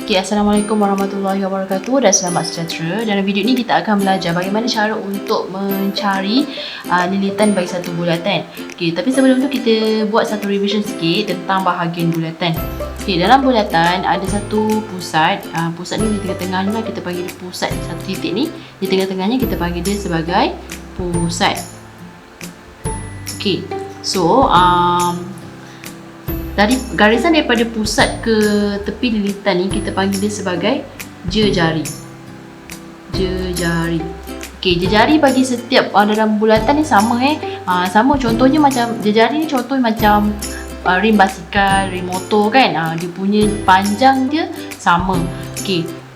Assalamualaikum warahmatullahi wabarakatuh dan selamat sejahtera. Dalam video ini kita akan belajar bagaimana cara untuk mencari lilitan bagi satu bulatan. Tapi sebelum tu kita buat satu revision sikit tentang bahagian bulatan. Dalam bulatan ada satu pusat. Pusat ni di tengah-tengah ni lah kita panggil dia pusat. Satu titik ni di tengah-tengahnya kita panggil dia sebagai pusat. Dari garisan daripada pusat ke tepi lilitan ni kita panggil dia sebagai jejari. Jejari bagi setiap dalam bulatan ni sama sama, contohnya macam jejari ni contohnya macam rim basikal, rim motor kan. Dia punya panjang dia sama.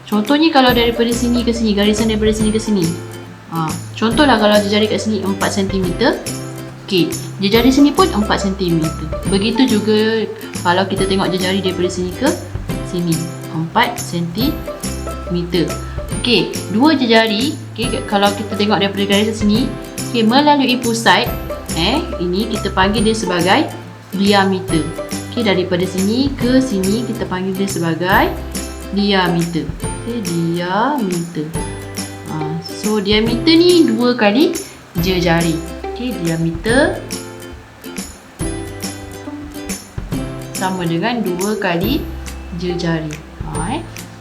Contohnya kalau daripada sini ke sini, garisan daripada sini ke sini. Contohlah kalau jejari kat sini 4 cm. Jejari sini pun 4 cm. Begitu juga kalau kita tengok jejari daripada sini ke sini 4 cm. Dua jejari, kalau kita tengok daripada garisan sini, melalui pusat, ini kita panggil dia sebagai diameter. Daripada sini ke sini kita panggil dia sebagai diameter. Diameter. So diameter ni 2 kali jejari. Diameter sama dengan 2 kali jejari.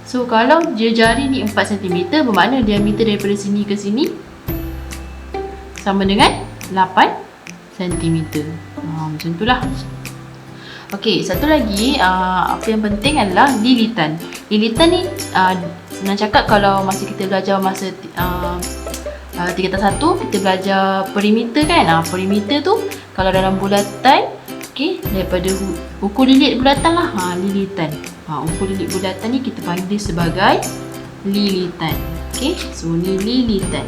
So kalau jejari ni 4 cm, bermakna diameter daripada sini ke sini sama dengan 8 cm. Macam itulah. Satu lagi apa yang penting adalah lilitan. Lilitan ni senang cakap, kalau masa kita belajar masa tingkatan 1 kita belajar perimeter kan. Perimeter tu kalau dalam bulatan, daripada ukur lilit bulatan lah, lilitan. Ukur lilit bulatan ni kita panggil dia sebagai lilitan. So ni lilitan.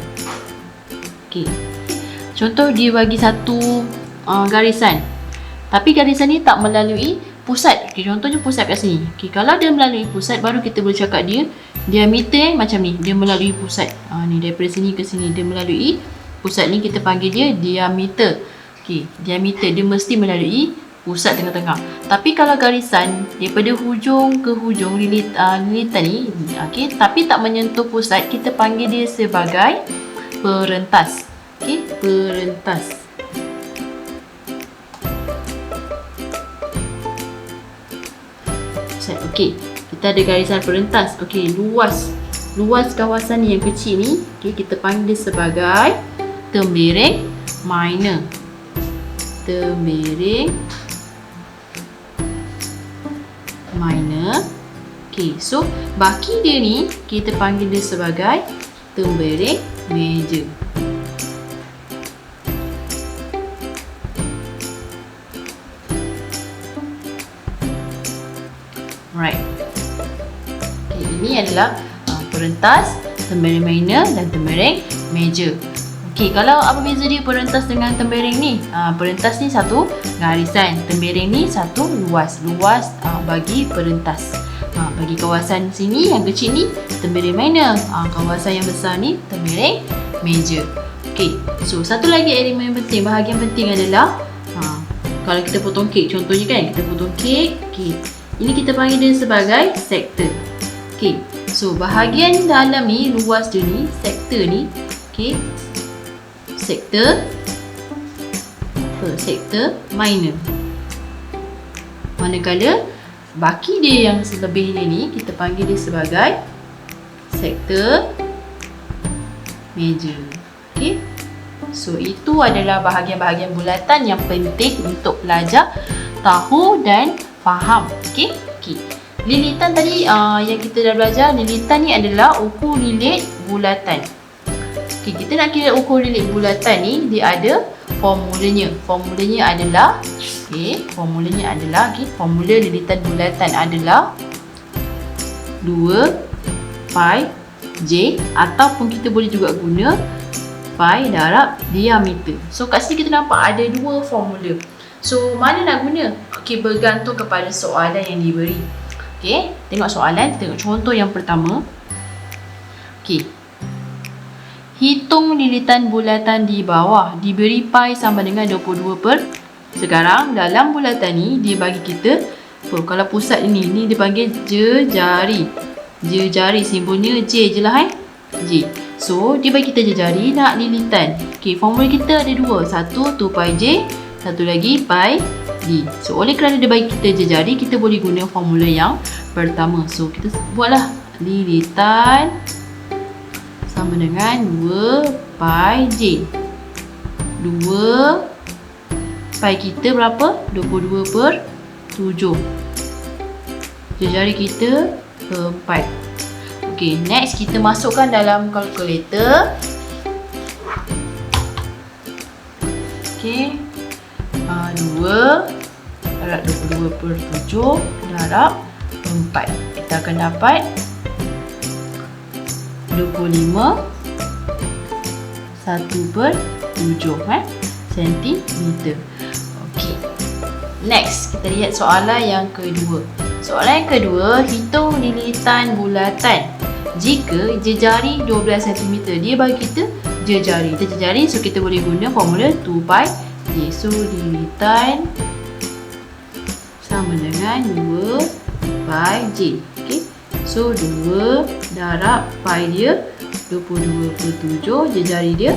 Contoh dia bagi satu garisan, tapi garisan ni tak melalui pusat. Contohnya pusat kat sini. Kalau dia melalui pusat, baru kita boleh cakap dia diameter macam ni, dia melalui pusat. Ni daripada sini ke sini dia melalui pusat, ni kita panggil dia diameter. Diameter dia mesti melalui pusat tengah-tengah. Tapi kalau garisan daripada hujung ke hujung lilitan ni, tapi tak menyentuh pusat, kita panggil dia sebagai perentas. Perentas. Kita ada garisan perentas. Luas kawasan ni yang kecil ni, kita panggil dia sebagai tembereng minor. Tembereng minor. So baki dia ni kita panggil dia sebagai tembereng major. Ini adalah perentas, tembereng minor dan tembereng major. Kalau apa beza dia perentas dengan tembereng ni? Perentas ni satu garisan, tembereng ni satu luas. Luas bagi perentas. Bagi kawasan sini yang kecil ni tembereng minor, kawasan yang besar ni tembereng major. So satu lagi elemen yang penting, bahagian penting adalah kalau kita potong kek, contohnya kan, kita potong kek, ini kita panggil dia sebagai sektor. So bahagian dalam ni, luas dia ni, sektor ni, sektor minor. Manakala baki dia yang selebih ni kita panggil dia sebagai sektor major. So itu adalah bahagian-bahagian bulatan yang penting untuk pelajar tahu dan faham. Lilitan tadi yang kita dah belajar, lilitan ni adalah ukur lilit bulatan. Kita nak kira ukur lilit bulatan ni, dia ada formulanya. Formulanya adalah formula lilitan bulatan adalah 2 pi J, ataupun kita boleh juga guna pi darab diameter. So kat sini kita nampak ada dua formula. So mana nak guna? Bergantung kepada soalan yang diberi. Tengok soalan, tengok contoh yang pertama. Hitung lilitan bulatan di bawah. Diberi pi sama dengan 22 per. Sekarang dalam bulatan ni dia bagi kita Kalau pusat ini dipanggil jejari. jari, simbolnya J je lah J. So dia bagi kita jari nak lilitan. Okay, formula kita ada dua. Satu 2 pi J, satu lagi pi D. So oleh kerana dia bagi kita jari, kita boleh guna formula yang pertama. So kita buatlah lilitan sama dengan 2 pi J. 2 pi kita berapa? 22/7. Jari kita 4. Okay, next kita masukkan dalam kalkulator. Okay, 2 darab 22/7 darab 4. Kita akan dapat 25 1/7 sentimeter. Okay, next kita lihat soalan yang kedua. Soalan yang kedua, hitung lilitan bulatan jika jari 12 cm. Dia bagi kita jari. Kita jari, so kita boleh guna formula 2 pi J. So lilitan sama dengan 2 pi J. Okay, so 2 darab pi dia 22/7, jari dia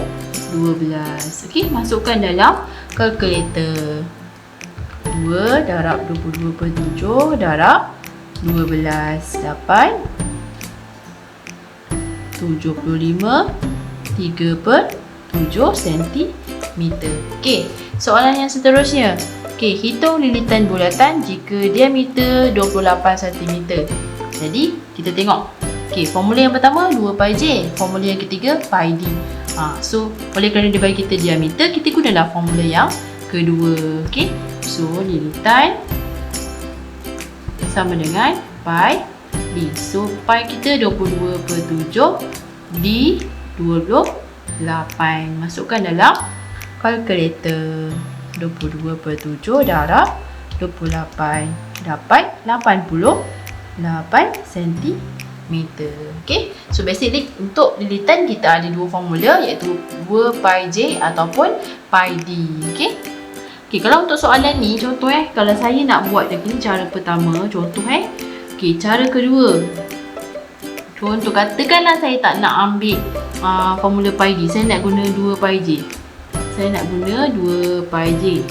12. Okay, masukkan dalam kalkulator. 2 darab 22/7 darab 12 dapat 75 3/7 cm. Okey, soalan yang seterusnya. Okey, hitung lilitan bulatan jika diameter 28 cm. Jadi, kita tengok. Okey, formula yang pertama 2 pi J, formula yang ketiga pi D. So, oleh kerana dia bagi kita diameter, kita gunalah formula yang kedua. Okey, so lilitan sama dengan pi D. So, pi kita 22/7, D 28. Masukkan dalam kalkulator. 22/7 darab 28 dapat 88 cm. Okay, so basically untuk lilitan kita ada dua formula, iaitu 2 pi J ataupun pi D. Okay, kalau untuk soalan ni, contoh kalau saya nak buat lagi ni cara pertama, contoh okay, cara kedua. Contoh katakanlah saya tak nak ambil formula pi D, saya nak guna 2 pi J. Saya nak guna 2 pi J.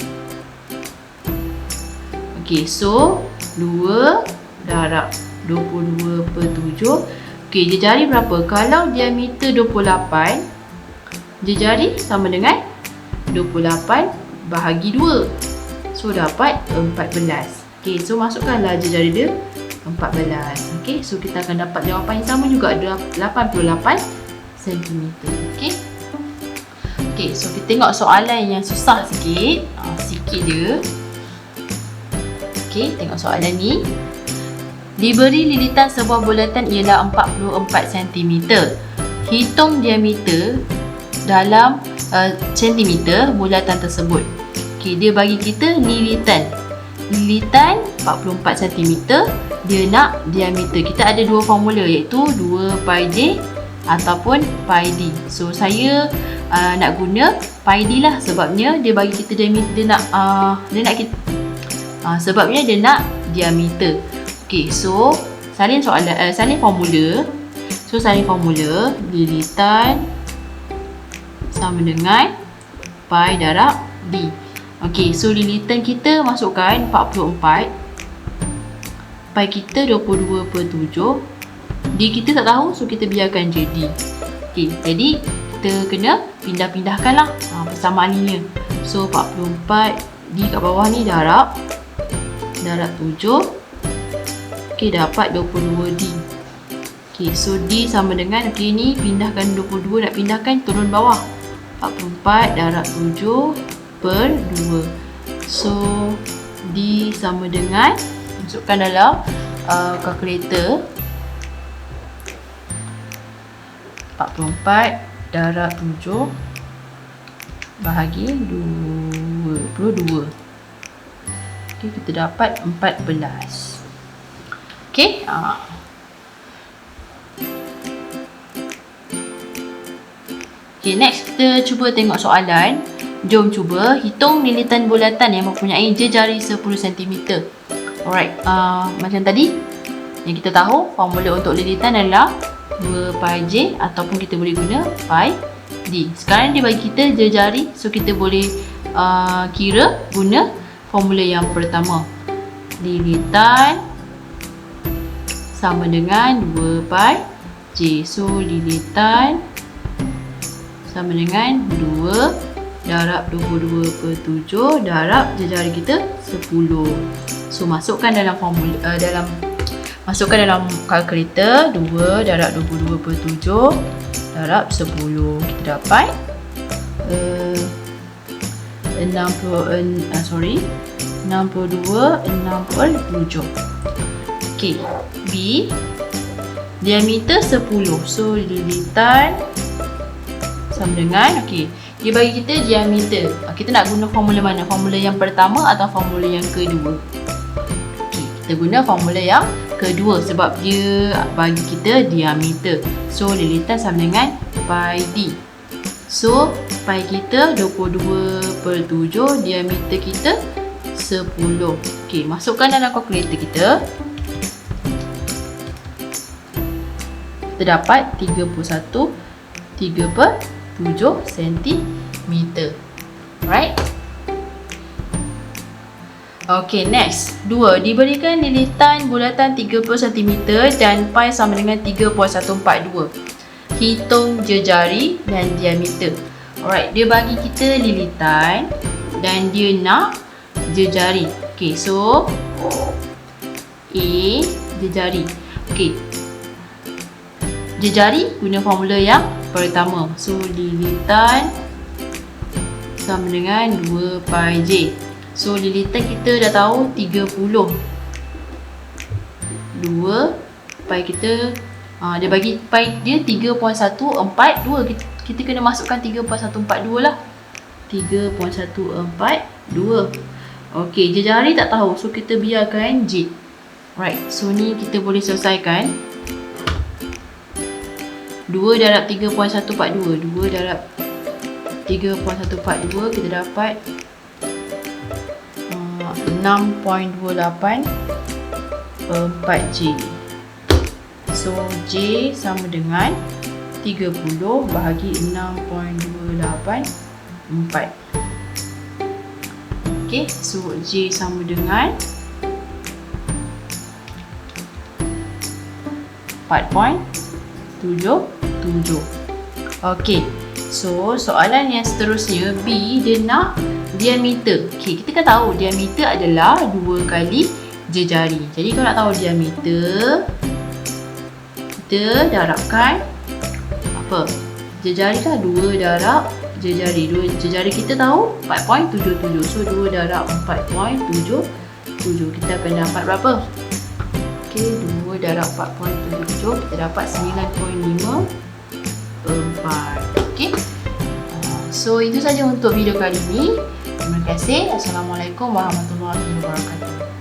Okay, so 2 darab 22/7. Okay, jari berapa? Kalau diameter 28, jari sama dengan 28 bahagi 2. So, dapat 14. Okay, so masukkanlah jari dia 14. Okay, so kita akan dapat jawapan yang sama juga, 88 cm. Okay. Okay, so kita tengok soalan yang susah sikit. Sikit je. Okay, tengok soalan ni. Diberi lilitan sebuah bulatan ialah 44 cm. Hitung diameter dalam sentimeter bulatan tersebut. Okay, dia bagi kita lilitan. Lilitan 44 cm. Dia nak diameter. Kita ada dua formula, iaitu 2 pi J ataupun pi D. So, saya nak guna pi D lah, sebabnya dia bagi kita diameter. Sebabnya dia nak diameter. Okay, so salin soalan, salin formula. So, salin formula lilitan sama dengan pi darab D. Okay, so lilitan kita masukkan 44. Pi kita 22/7. D kita tak tahu, so kita biarkan je D. Okay, jadi kita kena pindah-pindahkan lah persamaan linear. So 44 D kat bawah ni darab 7. Okay, dapat 22D. Okay, so D sama dengan, okay ni pindahkan 22, nak pindahkan turun bawah. 44 darab 7/2. So D sama dengan, masukkan dalam kalkulator, 44 darab 7 bahagi 22. Okay, kita dapat 14. Okay, okay, next kita cuba tengok soalan. Jom cuba hitung lilitan bulatan yang mempunyai jari 10 cm. Alright, macam tadi Yang kita tahu formula untuk lilitan adalah 2 pi J ataupun kita boleh guna pi D. Sekarang dia bagi kita jari, so kita boleh kira guna formula yang pertama. Lilitan sama dengan 2 pi J. So lilitan sama dengan 2 darab 22/7 darab jari kita 10. So masukkan dalam formula masukkan dalam kalkulator 2 darab 22/7 darab 10. Kita dapat 62/67. Okey, B diameter 10. So lilitan sama dengan, okey, dia bagi kita diameter. Kita nak guna formula mana? Formula yang pertama atau formula yang kedua? Okey, kita guna formula yang kedua sebab dia bagi kita diameter. So lilitan sama dengan pi D. So pi kita 22/7, diameter kita 10. Okey, masukkan dalam kalkulator kita. Kita dapat 3/7 cm. Right? Okay, next. 2. Diberikan lilitan bulatan 30 cm dan pi sama dengan 3.142. Hitung jejari dan diameter. Alright, dia bagi kita lilitan dan dia nak jejari. Okay, so A, jejari. Okay, jejari guna formula yang pertama. So lilitan sama dengan 2 pi J. So lilitan kita dah tahu 30. 2 pi kita dia bagi pi dia 3.142. Kita kena masukkan 3.142 lah. 3.142. Okey, jejari tak tahu. So kita biarkan J. Right. So ni kita boleh selesaikan. 2 darab 3.142. 2 darab 3.142 kita dapat 6.28 4J. So J sama dengan 30 bahagi 6.28 4. Okay, so J sama dengan 4.77. Okay, so soalan yang seterusnya B, dia nak diameter. Okay, kita kan tahu diameter adalah 2 kali jejari. Jadi kalau nak tahu diameter, kita darabkan apa? Jejari kan 2 darab jejari. Jejari kita tahu 4.77. So 2 darab 4.77, kita akan dapat berapa? Okey, 2 darab 4.77 kita dapat 9.54. Okey. So itu saja untuk video kali ini. Terima kasih. Assalamualaikum warahmatullahi wabarakatuh.